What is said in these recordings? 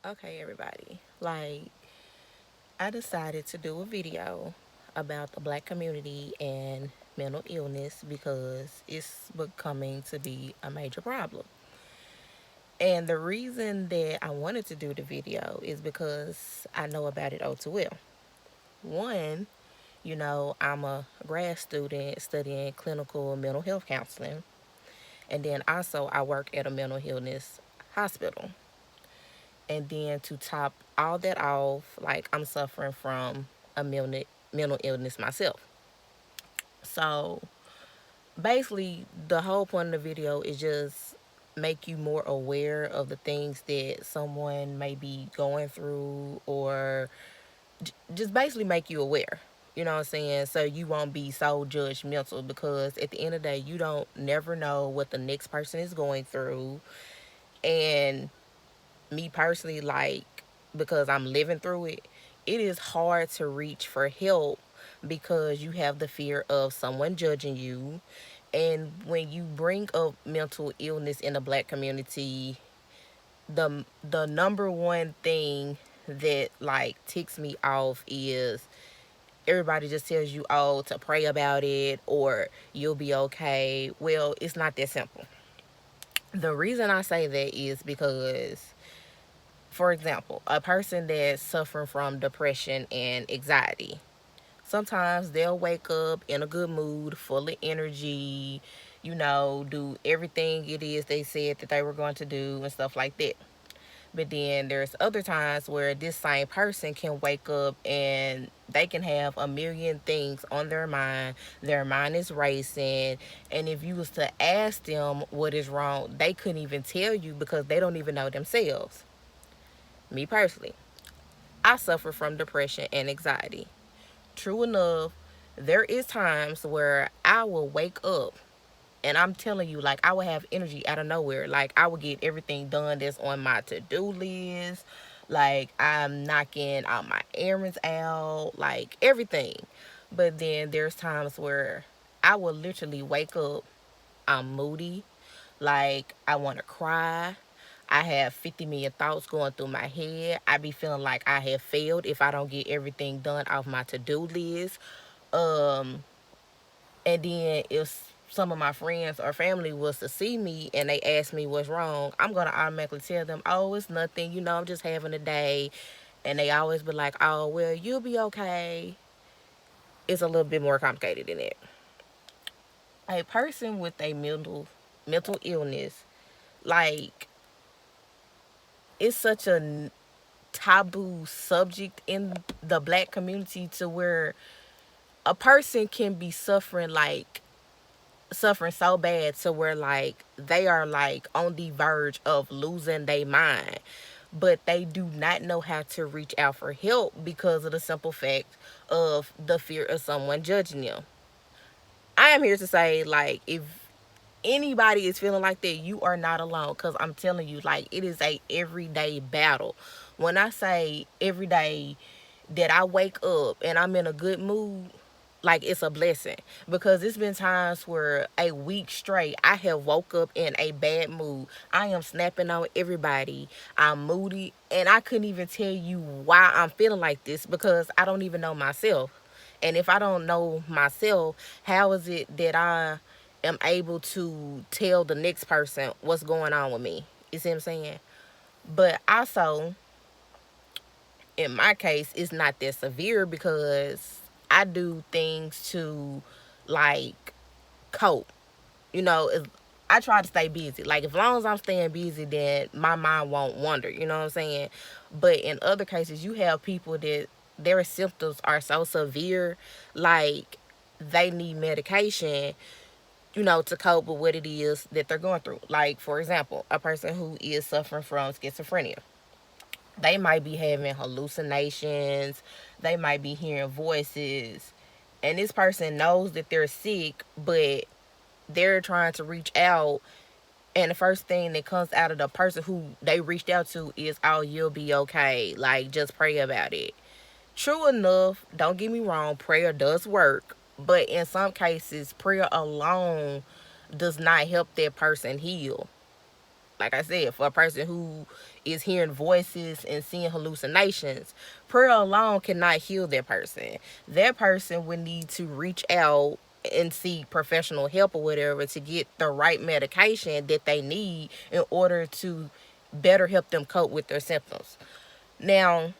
Okay, everybody. I decided to do a video about the black community and mental illness because it's becoming to be a major problem. And the reason that I wanted to do the video is because I know about it all too well. One, I'm a grad student studying clinical mental health counseling. And then also, I work at a mental illness hospital. And then to top all that off, I'm suffering from a mental illness myself. So basically, the whole point of the video is just make you more aware of the things that someone may be going through, or just basically make you aware. You know what I'm saying? So you won't be so judgmental, because at the end of the day, you don't never know what the next person is going through. And me personally, because I'm living through it, it is hard to reach for help because you have the fear of someone judging you. And when you bring up mental illness in the black community, the number one thing that ticks me off is everybody just tells you, oh, to pray about it or you'll be okay. Well, it's not that simple. The reason I say that is because, for example, a person that's suffering from depression and anxiety, sometimes they'll wake up in a good mood, full of energy, do everything it is they said that they were going to do and stuff like that. But then there's other times where this same person can wake up and they can have a million things on their mind. Their mind is racing. And if you was to ask them what is wrong, they couldn't even tell you because they don't even know themselves. Me personally, I suffer from depression and anxiety. True enough, there is times where I will wake up and I'm telling you, I will have energy out of nowhere. I will get everything done that's on my to-do list. I'm knocking all my errands out, everything. But then there's times where I will literally wake up, I'm moody, I want to cry. I have 50 million thoughts going through my head. I be feeling like I have failed if I don't get everything done off my to-do list. Um, and then if some of my friends or family was to see me and they ask me what's wrong, I'm gonna automatically tell them, oh, it's nothing, I'm just having a day. And they always be like, oh, well, you'll be okay. It's a little bit more complicated than that. A person with a mental illness, like, it's such a taboo subject in the black community, to where a person can be suffering so bad to where they are on the verge of losing their mind, but they do not know how to reach out for help because of the simple fact of the fear of someone judging them. I am here to say, if anybody is feeling like that, you are not alone, because I'm telling you, it is a everyday battle. When I say every day that I wake up and I'm in a good mood, it's a blessing, because it's been times where a week straight I have woke up in a bad mood. I am snapping on everybody. I'm moody, and I couldn't even tell you why I'm feeling like this because I don't even know myself. And if I don't know myself, how is it that I am able to tell the next person what's going on with me? You see what I'm saying? But also, in my case, it's not that severe because I do things to like cope. You know, I try to stay busy. As long as I'm staying busy, then my mind won't wander. You know what I'm saying? But in other cases, you have people that their symptoms are so severe, like they need medication, to cope with what it is that they're going through. Like, for example, a person who is suffering from schizophrenia, they might be having hallucinations, they might be hearing voices, and this person knows that they're sick, but they're trying to reach out, and the first thing that comes out of the person who they reached out to is, oh, you'll be okay, just pray about it. True enough, don't get me wrong, prayer does work, but in some cases prayer alone does not help that person heal. like I said, for a person who is hearing voices and seeing hallucinations, prayer alone cannot heal that person. That person would need to reach out and seek professional help or whatever to get the right medication that they need in order to better help them cope with their symptoms. Now,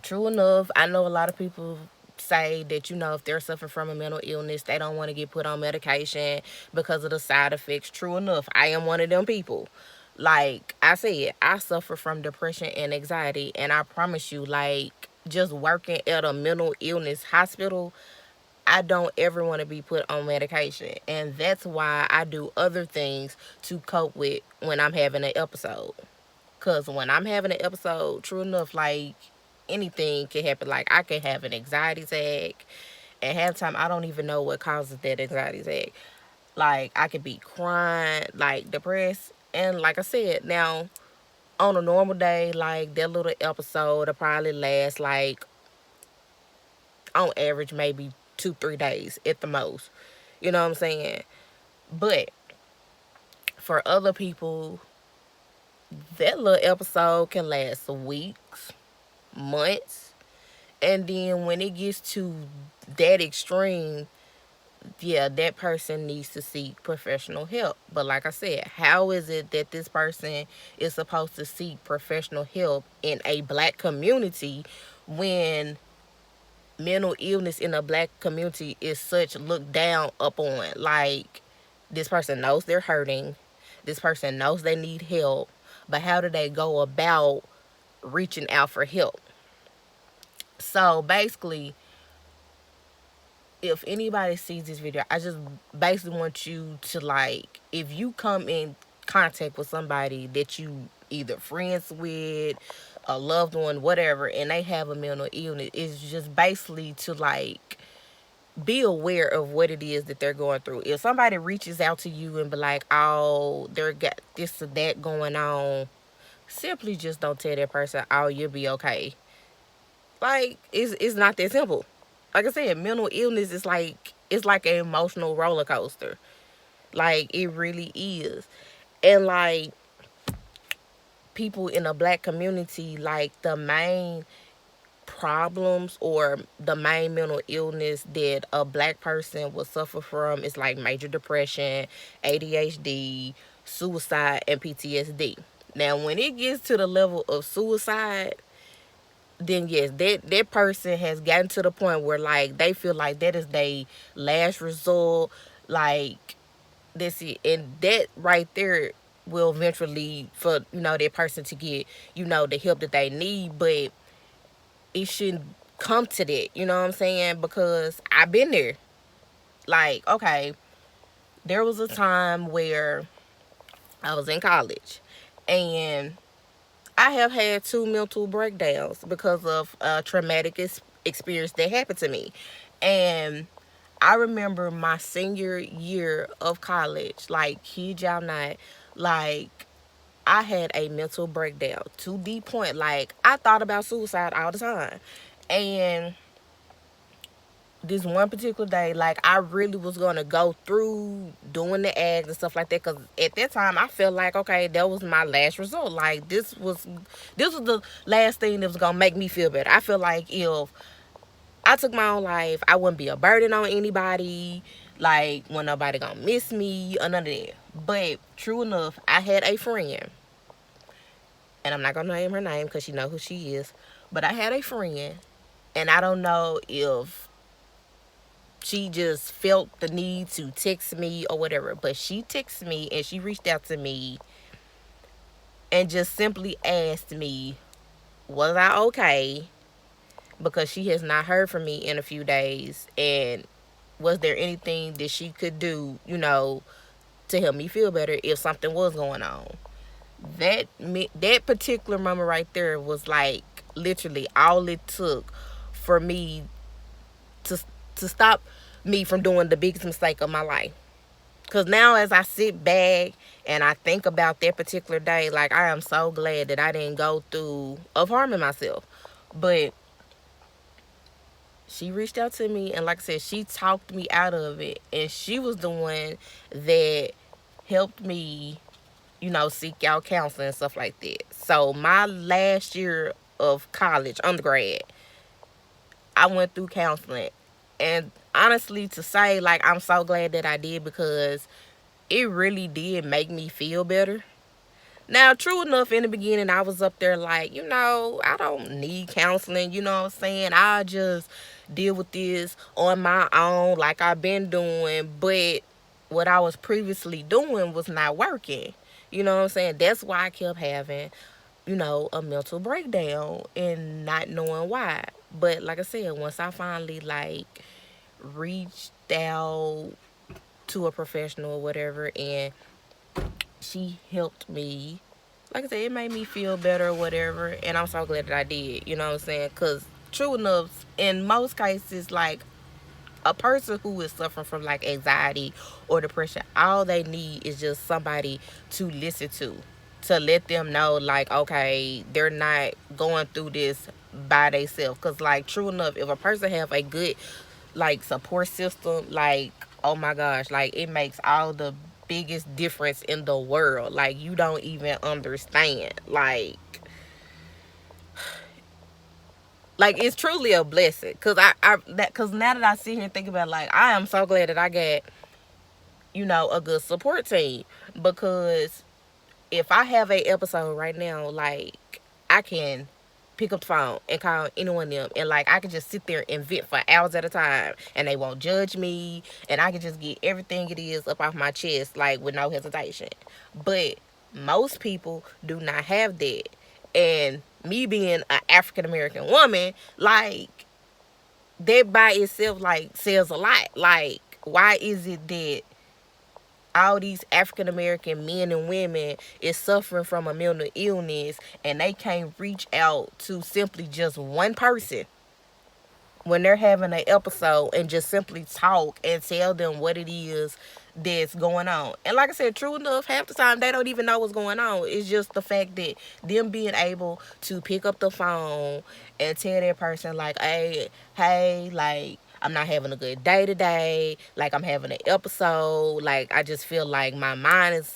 true enough, I know a lot of people say that, if they're suffering from a mental illness, they don't want to get put on medication because of the side effects. True enough, I am one of them people. Like I said, I suffer from depression and anxiety, and I promise you, like, just working at a mental illness hospital, I don't ever want to be put on medication. And that's why I do other things to cope with when I'm having an episode. Because when I'm having an episode, true enough, like, anything can happen. Like, I can have an anxiety attack, and half the time I don't even know what causes that anxiety attack. Like, I could be crying, like, depressed. And like I said, now, on a normal day, like, that little episode will probably last, like, on average, maybe 2-3 days at the most. You know what I'm saying? But for other people, that little episode can last weeks, months. And then when it gets to that extreme, yeah, that person needs to seek professional help. But like I said, how is it that this person is supposed to seek professional help in a black community when mental illness in a black community is such looked down upon? Like, this person knows they're hurting, this person knows they need help, but how do they go about reaching out for help? So basically, if anybody sees this video, I just basically want you to, like, if you come in contact with somebody that you either friends with, a loved one, whatever, and they have a mental illness, it's just basically to, like, be aware of what it is that they're going through. If somebody reaches out to you and be like, oh, they're got this or that going on, simply just don't tell that person, oh, you'll be okay. Like, it's not that simple. Like I said, mental illness is like, it's like an emotional roller coaster. Like, it really is. And like, people in a black community, like, the main problems or the main mental illness that a black person will suffer from is like major depression, ADHD, suicide, and PTSD. Now, when it gets to the level of suicide, then yes, that person has gotten to the point where, like, they feel like that is their last result. Like, that's it. And that right there will eventually lead for, that person to get, the help that they need. But it shouldn't come to that, you know what I'm saying? Because I've been there. Like, okay, there was a time where I was in college, and I have had 2 mental breakdowns because of a traumatic experience that happened to me. And I remember my senior year of college, like, kid y'all not, like, I had a mental breakdown to the point, like, I thought about suicide all the time. And this one particular day, like, I really was gonna go through doing the ads and stuff like that, because at that time I felt like, okay, that was my last result. Like, this was the last thing that was gonna make me feel better. I feel like if I took my own life, I wouldn't be a burden on anybody. Like, when nobody gonna miss me or none of that. But true enough, I had a friend, and I'm not gonna name her name because you know who she is, but I had a friend, and I don't know if she just felt the need to text me or whatever, but she texted me and she reached out to me and just simply asked me, was I okay? Because she has not heard from me in a few days, and was there anything that she could do, to help me feel better if something was going on? That particular moment right there was like literally all it took for me to to stop me from doing the biggest mistake of my life. Because now, as I sit back and I think about that particular day, like, I am so glad that I didn't go through of harming myself. But she reached out to me, and like I said, she talked me out of it. And she was the one that helped me, seek out counseling and stuff like that. So my last year of college, undergrad, I went through counseling. And honestly, to say, like, I'm so glad that I did, because it really did make me feel better. Now, true enough, in the beginning, I was up there like, I don't need counseling. You know what I'm saying? I just deal with this on my own, like I've been doing. But what I was previously doing was not working. You know what I'm saying? That's why I kept having, a mental breakdown and not knowing why. But like I said, once I finally, like, reached out to a professional or whatever, and she helped me, like I said, it made me feel better or whatever, and I'm so glad that I did. You know what I'm saying? Because true enough, in most cases, like, a person who is suffering from, like, anxiety or depression, all they need is just somebody to listen to let them know, like, okay, they're not going through this by themselves. Because, like, true enough, if a person have a good, like, support system, like, oh my gosh, like, it makes all the biggest difference in the world. Like, you don't even understand. Like, it's truly a blessing. Cause now that I sit here and think about it, like, I am so glad that I got, a good support team. Because if I have a episode right now, like, I can pick up the phone and call any one of them, and, like, I can just sit there and vent for hours at a time, and they won't judge me, and I can just get everything it is up off my chest, like, with no hesitation. But most people do not have that. And me being an African American woman, like, that by itself, like, says a lot. Like, why is it that all these African American men and women is suffering from a mental illness, and they can't reach out to simply just one person when they're having an episode and just simply talk and tell them what it is that's going on? And like I said, true enough, half the time they don't even know what's going on. It's just the fact that them being able to pick up the phone and tell that person, like, hey, like, I'm not having a good day today. Like, I'm having an episode. Like, I just feel like my mind is,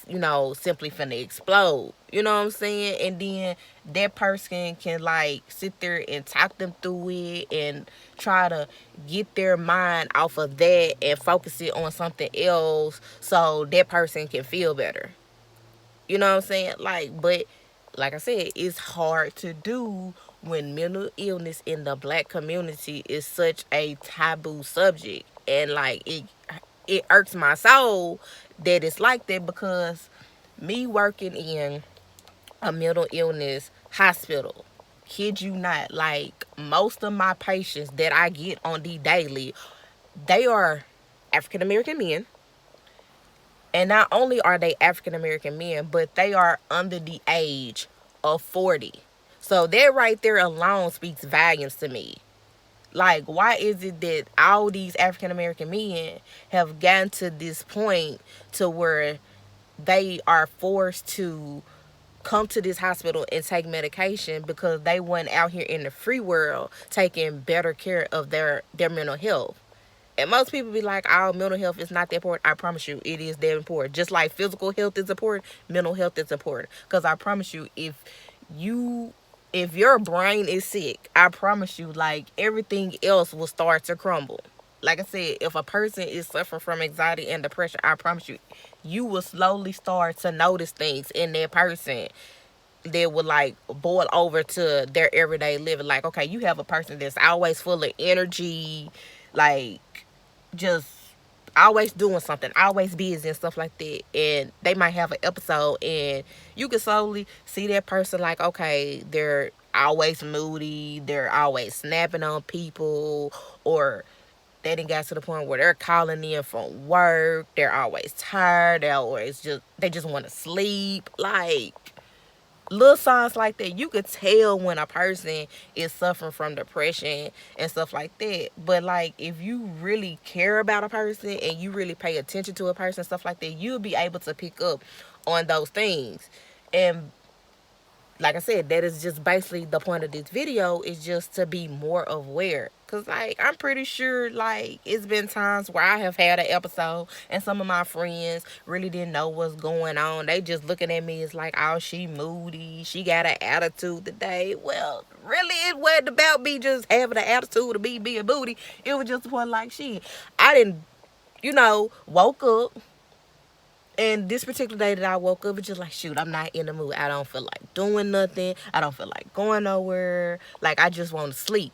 simply finna explode. You know what I'm saying? And then that person can, like, sit there and talk them through it and try to get their mind off of that and focus it on something else so that person can feel better. You know what I'm saying? Like, but like I said, it's hard to do when mental illness in the black community is such a taboo subject. And, like, it irks my soul that it's like that, because me working in a mental illness hospital, kid you not, like, most of my patients that I get on the daily, they are African American men. And not only are they African American men, but they are under the age of 40. So that right there alone speaks volumes to me. Like, why is it that all these African American men have gotten to this point to where they are forced to come to this hospital and take medication because they weren't out here in the free world taking better care of their mental health? And most people be like, oh, mental health is not that important. I promise you, it is that important. Just like physical health is important, mental health is important. Because I promise you, you if your brain is sick, I promise you, like, everything else will start to crumble. Like I said, if a person is suffering from anxiety and depression, I promise you, you will slowly start to notice things in that person that would, like, boil over to their everyday living. Like, okay, you have a person that's always full of energy, like, just always doing something, always busy and stuff like that. And they might have an episode, and you can slowly see that person, like, okay, they're always moody, they're always snapping on people, or they didn't get to the point where they're calling in from work, they're always tired, they just want to sleep. Like, little signs like that, you could tell when a person is suffering from depression and stuff like that. But, like, if you really care about a person and you really pay attention to a person, stuff like that, you'll be able to pick up on those things. And like I said, that is just basically the point of this video, is just to be more aware. Cause like I'm pretty sure like it's been times where I have had an episode and some of my friends really didn't know what's going on. They just looking at me as like, oh, she moody, she got an attitude today. Well, really it wasn't about me just having an attitude to be being moody. It was just one like shit. I didn't, woke up. And this particular day that I woke up, it's just like, shoot, I'm not in the mood. I don't feel like doing nothing. I don't feel like going nowhere. Like, I just want to sleep.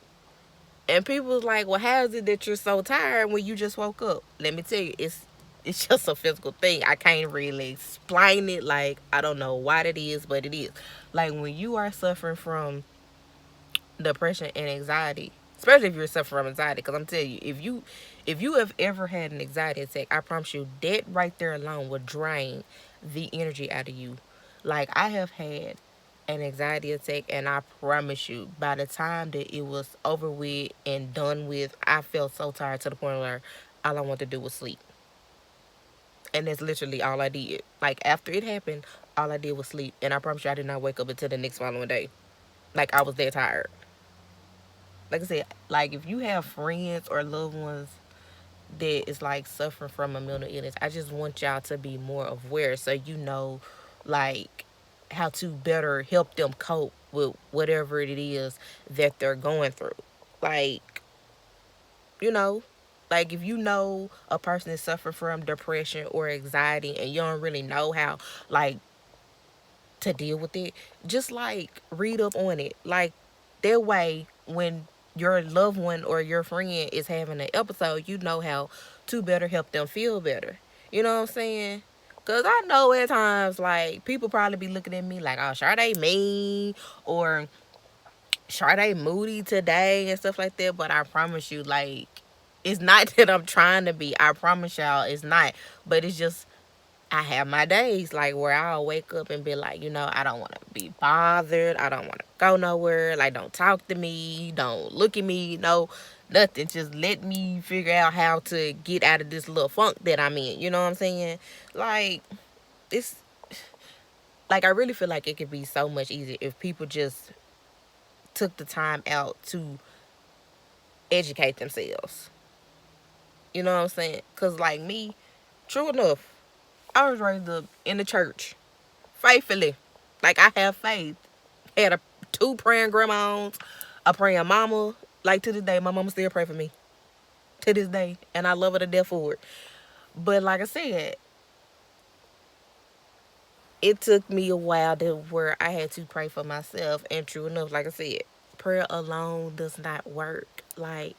And people was like, well, how is it that you're so tired when you just woke up? Let me tell you, it's just a physical thing. I can't really explain it. Like, I don't know what it is, but it is. Like, when you are suffering from depression and anxiety, especially if you're suffering from anxiety, because I'm telling you, if you have ever had an anxiety attack, I promise you that right there alone will drain the energy out of you. Like, I have had an anxiety attack, and I promise you, by the time that it was over with and done with, I felt so tired to the point where all I wanted to do was sleep. And that's literally all I did. Like, after it happened, all I did was sleep, and I promise you I did not wake up until the next following day. Like, I was that tired. Like I said, like if you have friends or loved ones that is like suffering from a mental illness, I just want y'all to be more aware, so like how to better help them cope with whatever it is that they're going through. Like, you know, like if you know a person is suffering from depression or anxiety and you don't really know how like to deal with it, just like read up on it. Like that way, when your loved one or your friend is having an episode, you know how to better help them feel better. You know what I'm saying? Cause I know at times like people probably be looking at me like, oh, Sade mean or Sade moody today and stuff like that. But I promise you, like, it's not that I'm trying to be. I promise y'all, it's not. But it's just I have my days like where I'll wake up and be like, I don't want to be bothered. I don't want to go nowhere. Like, don't talk to me. Don't look at me. No, nothing. Just let me figure out how to get out of this little funk that I'm in. You know what I'm saying? Like, it's like I really feel like it could be so much easier if people just took the time out to educate themselves. You know what I'm saying? Because, like me, true enough, I was raised up in the church faithfully. Like, I have faith. Had two praying grandmas, a praying mama. Like, to this day, my mama still pray for me. To this day. And I love her to death for it. But like I said, it took me a while to where I had to pray for myself. And true enough, like I said, prayer alone does not work. Like,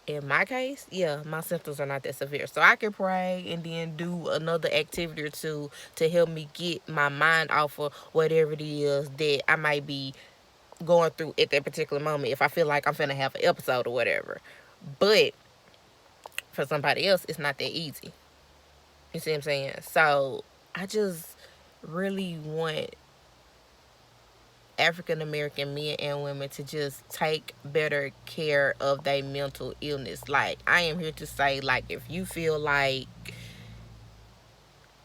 in my case, yeah, my symptoms are not that severe. So I can pray and then do another activity or two to help me get my mind off of whatever it is that I might be going through at that particular moment if I feel like I'm finna have an episode or whatever. But for somebody else, it's not that easy. You see what I'm saying? So I just really want African American men and women to just take better care of their mental illness. Like, I am here to say, like, if you feel like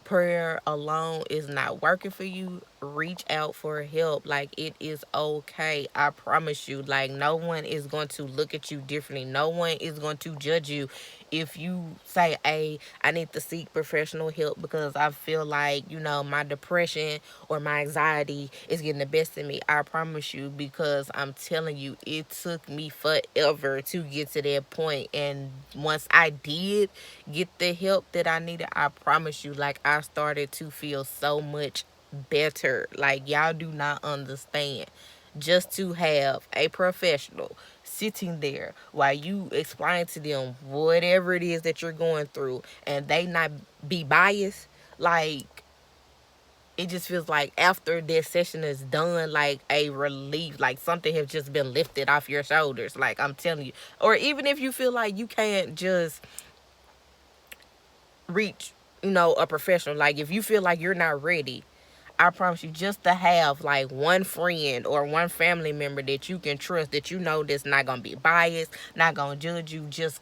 prayer alone is not working for you, reach out for help. Like, it is okay. I promise you. Like, no one is going to look at you differently. No one is going to judge you if you say, hey, I need to seek professional help because I feel like, my depression or my anxiety is getting the best of me. I promise you, because I'm telling you, it took me forever to get to that point. And once I did get the help that I needed, I promise you, like, I started to feel so much better. Like, y'all do not understand. Just to have a professional sitting there while you explain to them whatever it is that you're going through and they not be biased, like, it just feels like after that session is done, like a relief, like something has just been lifted off your shoulders. Like, I'm telling you. Or even if you feel like you can't just reach, a professional, like if you feel like you're not ready, I promise you, just to have like one friend or one family member that you can trust, that that's not gonna be biased, not gonna judge you, just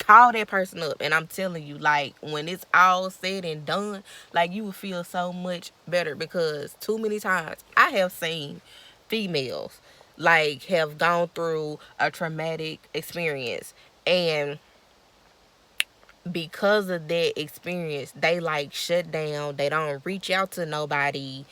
call that person up. And I'm telling you, like, when it's all said and done, like, you will feel so much better, because too many times I have seen females like have gone through a traumatic experience, and because of that experience they like shut down, they don't reach out to nobody,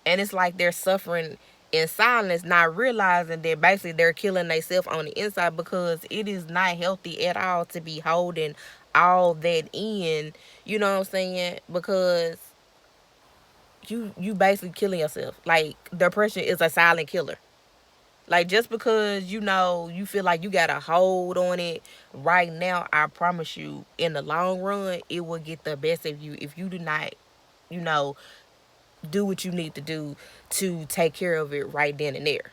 and it's like they're suffering in silence, not realizing that basically they're killing themselves on the inside, because it is not healthy at all to be holding all that in. You know what I'm saying? Because you basically killing yourself. Like, depression is a silent killer. Like, just because you feel like you got a hold on it right now, I promise you, in the long run, it will get the best of you if you do not, you know, do what you need to do to take care of it right then and there.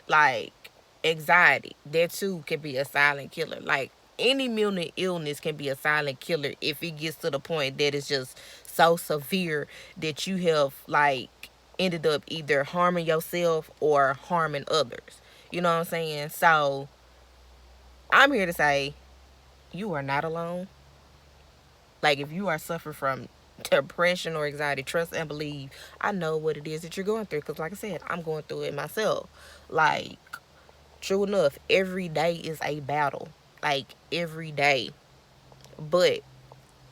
Like, anxiety, that too can be a silent killer. Like, any mental illness can be a silent killer if it gets to the point that it's just so severe that you have like ended up either harming yourself or harming others. You know what I'm saying? So I'm here to say you are not alone. Like, if you are suffering from depression or anxiety, trust and believe I know what it is that you're going through, because like I said, I'm going through it myself. Like, true enough, every day is a battle. Like, every day. But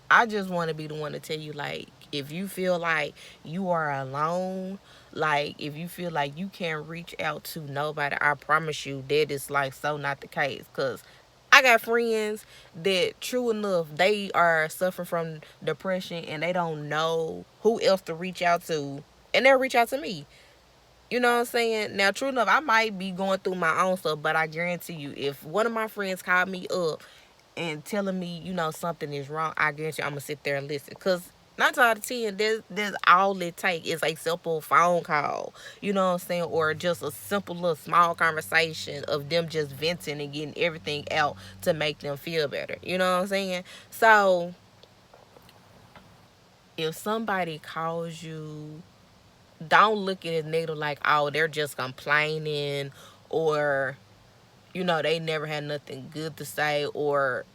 I just want to be the one to tell you, like, if you feel like you are alone, like, if you feel like you can't reach out to nobody, I promise you that is, like, so not the case. Because I got friends that, true enough, they are suffering from depression and they don't know who else to reach out to. And they'll reach out to me. You know what I'm saying? Now, true enough, I might be going through my own stuff, but I guarantee you, if one of my friends called me up and telling me, something is wrong, I guarantee you I'm going to sit there and listen. Because 9 out of 10, there's all it takes is a simple phone call, you know what I'm saying? Or just a simple little small conversation of them just venting and getting everything out to make them feel better. You know what I'm saying? So, if somebody calls you, don't look at it negative like, oh, they're just complaining, or they never had nothing good to say, or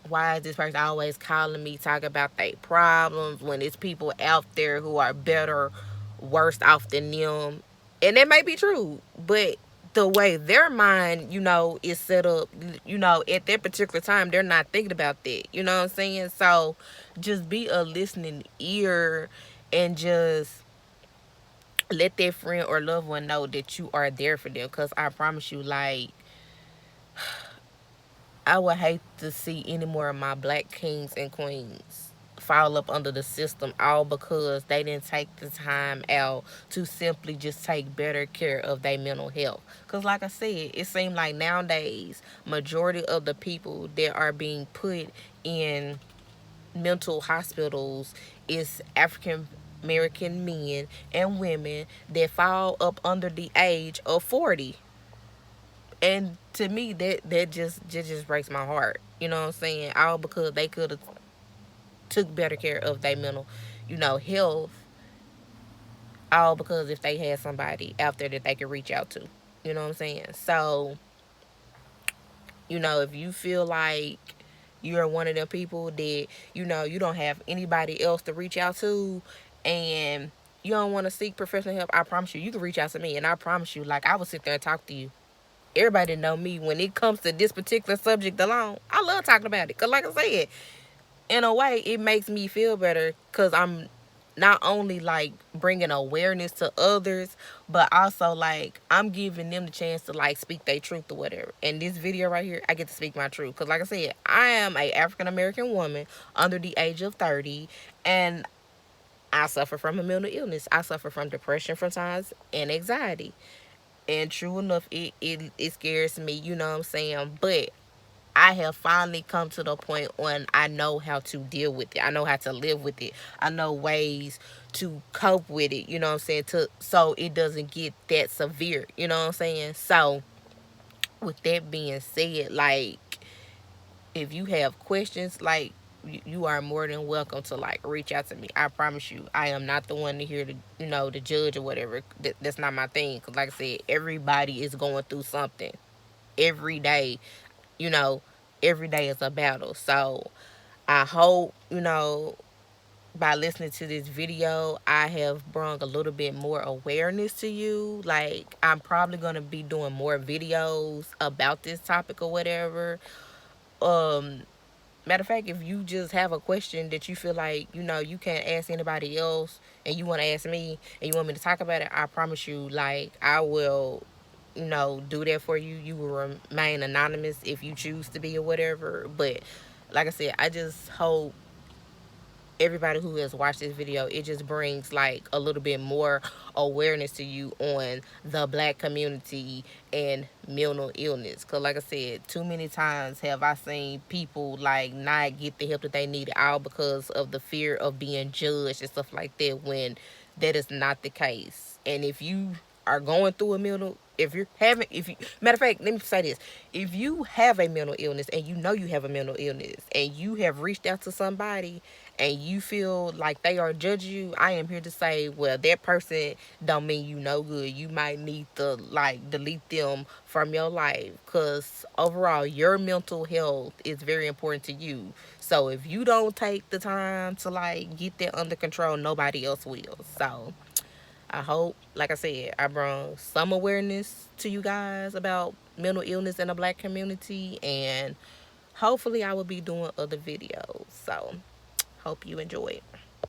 why is this person always calling me, talk about their problems, when it's people out there who are better, worse off than them. And that may be true, but the way their mind, is set up, at that particular time, they're not thinking about that. You know what I'm saying? So just be a listening ear, and just let that friend or loved one know that you are there for them. Because I promise you, like, I would hate to see any more of my black kings and queens fall up under the system, all because they didn't take the time out to simply just take better care of their mental health. Because like I said, it seems like nowadays, majority of the people that are being put in mental hospitals is African American men and women that fall up under the age of 40. And to me, that just breaks my heart. You know what I'm saying? All because they could have took better care of their mental, health. All because if they had somebody out there that they could reach out to. You know what I'm saying? So, if you feel like you're one of them people that, you don't have anybody else to reach out to, and you don't want to seek professional help, I promise you can reach out to me, and I promise you, like, I will sit there and talk to you. Everybody know me when it comes to this particular subject alone. I love talking about it, because like I said, in a way, it makes me feel better, because I'm not only like bringing awareness to others, but also like I'm giving them the chance to like speak their truth or whatever. And this video right here, I get to speak my truth, because like I said, I am a African American woman under the age of 30, and I suffer from a mental illness. I suffer from depression from times and anxiety. And true enough, it scares me, you know what I'm saying? But I have finally come to the point when I know how to deal with it. I know how to live with it. I know ways to cope with it, you know what I'm saying? So it doesn't get that severe, you know what I'm saying? So with that being said, like, if you have questions, like, you are more than welcome to like reach out to me. I promise you, I am not the one to hear to the judge or whatever. That's not my thing. Cause like I said, everybody is going through something every day. You know, every day is a battle. So I hope, by listening to this video, I have brought a little bit more awareness to you. Like, I'm probably going to be doing more videos about this topic or whatever. Um, Matter of fact, if you just have a question that you feel like, you can't ask anybody else and you want to ask me and you want me to talk about it, I promise you, like, I will, do that for you. You will remain anonymous if you choose to be or whatever. But like I said, I just hope everybody who has watched this video, it just brings like a little bit more awareness to you on the black community and mental illness. Because like I said, too many times have I seen people like not get the help that they need, all because of the fear of being judged and stuff like that, when that is not the case. And if you are going through a mental, if you matter of fact, let me say this: if you have a mental illness and you know you have a mental illness and you have reached out to somebody and you feel like they are judging you, I am here to say, well, that person don't mean you no good. You might need to like delete them from your life, because overall your mental health is very important to you. So if you don't take the time to like get that under control, nobody else will. So I hope, like I said, I brought some awareness to you guys about mental illness in the black community, and hopefully I will be doing other videos. So hope you enjoy it.